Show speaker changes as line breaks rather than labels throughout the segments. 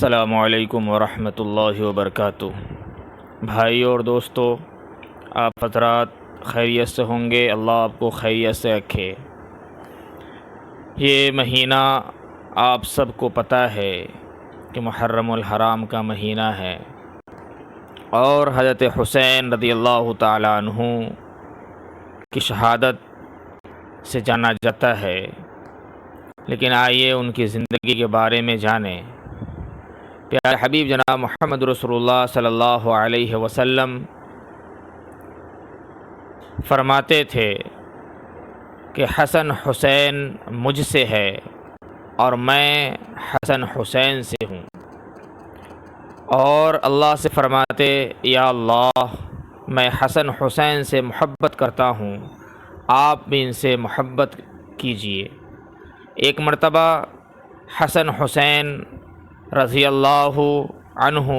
السلام علیکم ورحمۃ اللہ وبرکاتہ۔ بھائی اور دوستو، آپ حضرات خیریت سے ہوں گے، اللہ آپ کو خیریت سے رکھے۔ یہ مہینہ آپ سب کو پتہ ہے کہ محرم الحرام کا مہینہ ہے اور حضرت حسین رضی اللہ تعالیٰ عنہ کی شہادت سے جانا جاتا ہے۔ لیکن آئیے ان کی زندگی کے بارے میں جانیں۔ پیارے حبیب جناب محمد رسول اللہ صلی اللہ علیہ وسلم فرماتے تھے کہ حسن حسین مجھ سے ہے اور میں حسن حسین سے ہوں، اور اللہ سے فرماتے یا اللہ میں حسن حسین سے محبت کرتا ہوں، آپ بھی ان سے محبت کیجیے۔ ایک مرتبہ حسن حسین رضی اللہ عنہ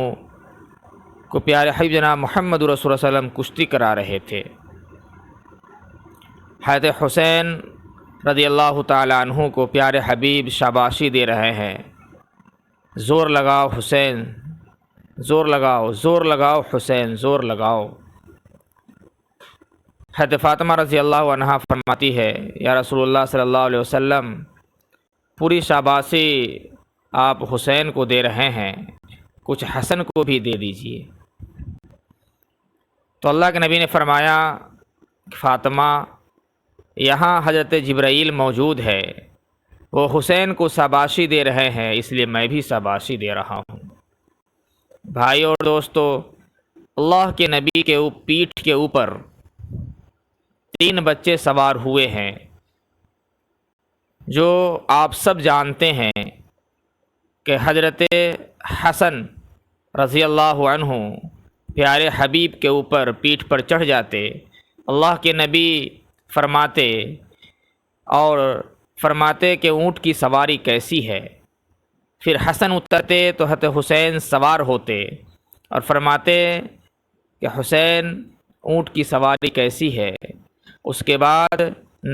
کو پیارے حبیب جناب محمد رسول اللہ علیہ وسلم کشتی کرا رہے تھے۔ حضرت حسین رضی اللہ تعالیٰ عنہ کو پیارے حبیب شاباشی دے رہے ہیں، زور لگاؤ حسین، زور لگاؤ، زور لگاؤ حسین، زور لگاؤ۔ حضرت فاطمہ رضی اللہ عنہا فرماتی ہے یا رسول اللہ صلی اللہ علیہ وسلم، پوری شاباشی آپ حسین کو دے رہے ہیں، کچھ حسن کو بھی دے دیجیے۔ تو اللہ کے نبی نے فرمایا کہ فاطمہ، یہاں حضرت جبرائیل موجود ہے، وہ حسین کو شاباشی دے رہے ہیں، اس لیے میں بھی شاباشی دے رہا ہوں۔ بھائی اور دوستو، اللہ کے نبی کے پیٹھ کے اوپر 3 بچے سوار ہوئے ہیں، جو آپ سب جانتے ہیں کہ حضرت حسن رضی اللہ عنہ پیارے حبیب کے اوپر پیٹھ پر چڑھ جاتے، اللہ کے نبی فرماتے کہ اونٹ کی سواری کیسی ہے۔ پھر حسن اترتے تو حضرت حسین سوار ہوتے اور فرماتے کہ حسین اونٹ کی سواری کیسی ہے۔ اس کے بعد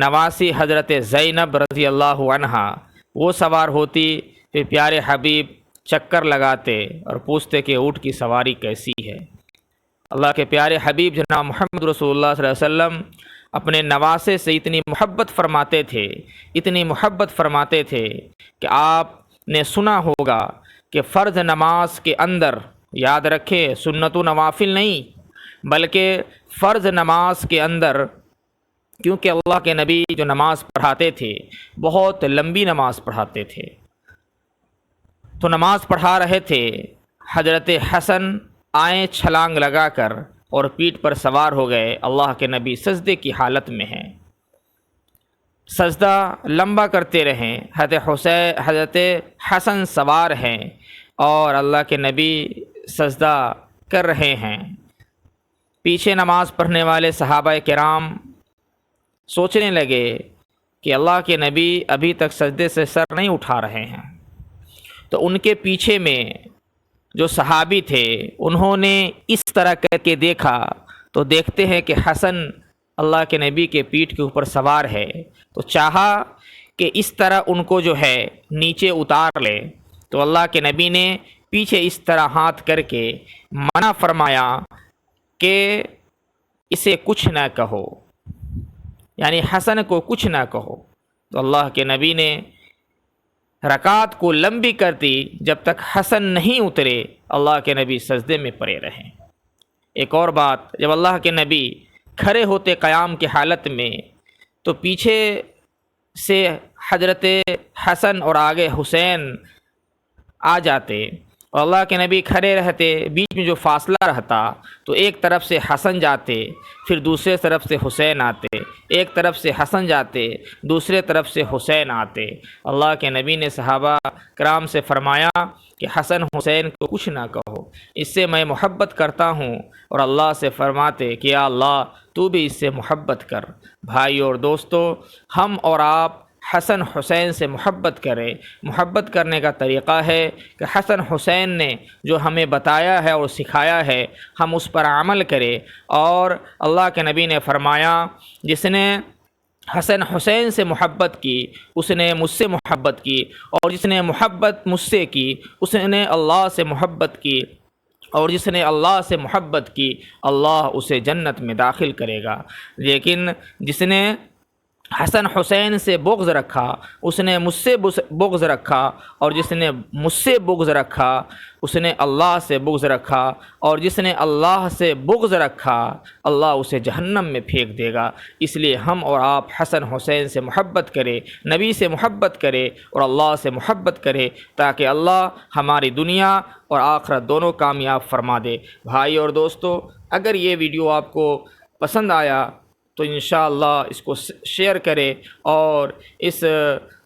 نواسی حضرت زینب رضی اللہ عنہا وہ سوار ہوتی، پھر پیارے حبیب چکر لگاتے اور پوچھتے کہ اونٹ کی سواری کیسی ہے۔ اللہ کے پیارے حبیب جناب محمد رسول اللہ صلی اللہ علیہ وسلم اپنے نواسے سے اتنی محبت فرماتے تھے، اتنی محبت فرماتے تھے کہ آپ نے سنا ہوگا کہ فرض نماز کے اندر، یاد رکھے سنت و نوافل نہیں بلکہ فرض نماز کے اندر، کیونکہ اللہ کے نبی جو نماز پڑھاتے تھے بہت لمبی نماز پڑھاتے تھے، تو نماز پڑھا رہے تھے، حضرت حسن آئیں چھلانگ لگا کر اور پیٹھ پر سوار ہو گئے۔ اللہ کے نبی سجدے کی حالت میں ہیں، سجدہ لمبا کرتے رہیں، حضرت حسن سوار ہیں اور اللہ کے نبی سجدہ کر رہے ہیں۔ پیچھے نماز پڑھنے والے صحابہ کرام سوچنے لگے کہ اللہ کے نبی ابھی تک سجدے سے سر نہیں اٹھا رہے ہیں، تو ان کے پیچھے میں جو صحابی تھے انہوں نے اس طرح کر کے دیکھا، تو دیکھتے ہیں کہ حسن اللہ کے نبی کے پیٹھ کے اوپر سوار ہے، تو چاہا کہ اس طرح ان کو جو ہے نیچے اتار لے، تو اللہ کے نبی نے پیچھے اس طرح ہاتھ کر کے منع فرمایا کہ اسے کچھ نہ کہو، یعنی حسن کو کچھ نہ کہو۔ تو اللہ کے نبی نے رکعت کو لمبی کر دی، جب تک حسن نہیں اترے اللہ کے نبی سجدے میں پڑے رہیں۔ ایک اور بات، جب اللہ کے نبی کھڑے ہوتے قیام کی حالت میں، تو پیچھے سے حضرت حسن اور آگے حسین آ جاتے، اور اللہ کے نبی کھڑے رہتے، بیچ میں جو فاصلہ رہتا تو ایک طرف سے حسن جاتے، پھر دوسرے طرف سے حسین آتے، ایک طرف سے حسن جاتے، دوسرے طرف سے حسین آتے۔ اللہ کے نبی نے صحابہ کرام سے فرمایا کہ حسن حسین کو کچھ نہ کہو، اس سے میں محبت کرتا ہوں، اور اللہ سے فرماتے کہ یا اللہ تو بھی اس سے محبت کر۔ بھائی اور دوستو، ہم اور آپ حسن حسین سے محبت کریں۔ محبت کرنے کا طریقہ ہے کہ حسن حسین نے جو ہمیں بتایا ہے اور سکھایا ہے ہم اس پر عمل کریں، اور اللہ کے نبی نے فرمایا جس نے حسن حسین سے محبت کی اس نے مجھ سے محبت کی، اور جس نے محبت مجھ سے کی اس نے اللہ سے محبت کی، اور جس نے اللہ سے محبت کی اللہ اسے جنت میں داخل کرے گا۔ لیکن جس نے حسن حسین سے بغض رکھا اس نے مجھ سے بغض رکھا، اور جس نے مجھ سے بغض رکھا اس نے اللہ سے بغض رکھا، اور جس نے اللہ سے بغض رکھا اللہ اسے جہنم میں پھینک دے گا۔ اس لیے ہم اور آپ حسن حسین سے محبت کریں، نبی سے محبت کریں اور اللہ سے محبت کریں، تاکہ اللہ ہماری دنیا اور آخرت دونوں کامیاب فرما دے۔ بھائی اور دوستو، اگر یہ ویڈیو آپ کو پسند آیا تو انشاءاللہ اس کو شیئر کرے، اور اس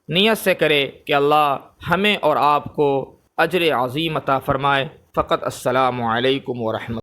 نیت سے کرے کہ اللہ ہمیں اور آپ کو اجر عظیم عطا فرمائے۔ فقط السلام علیکم ورحمۃ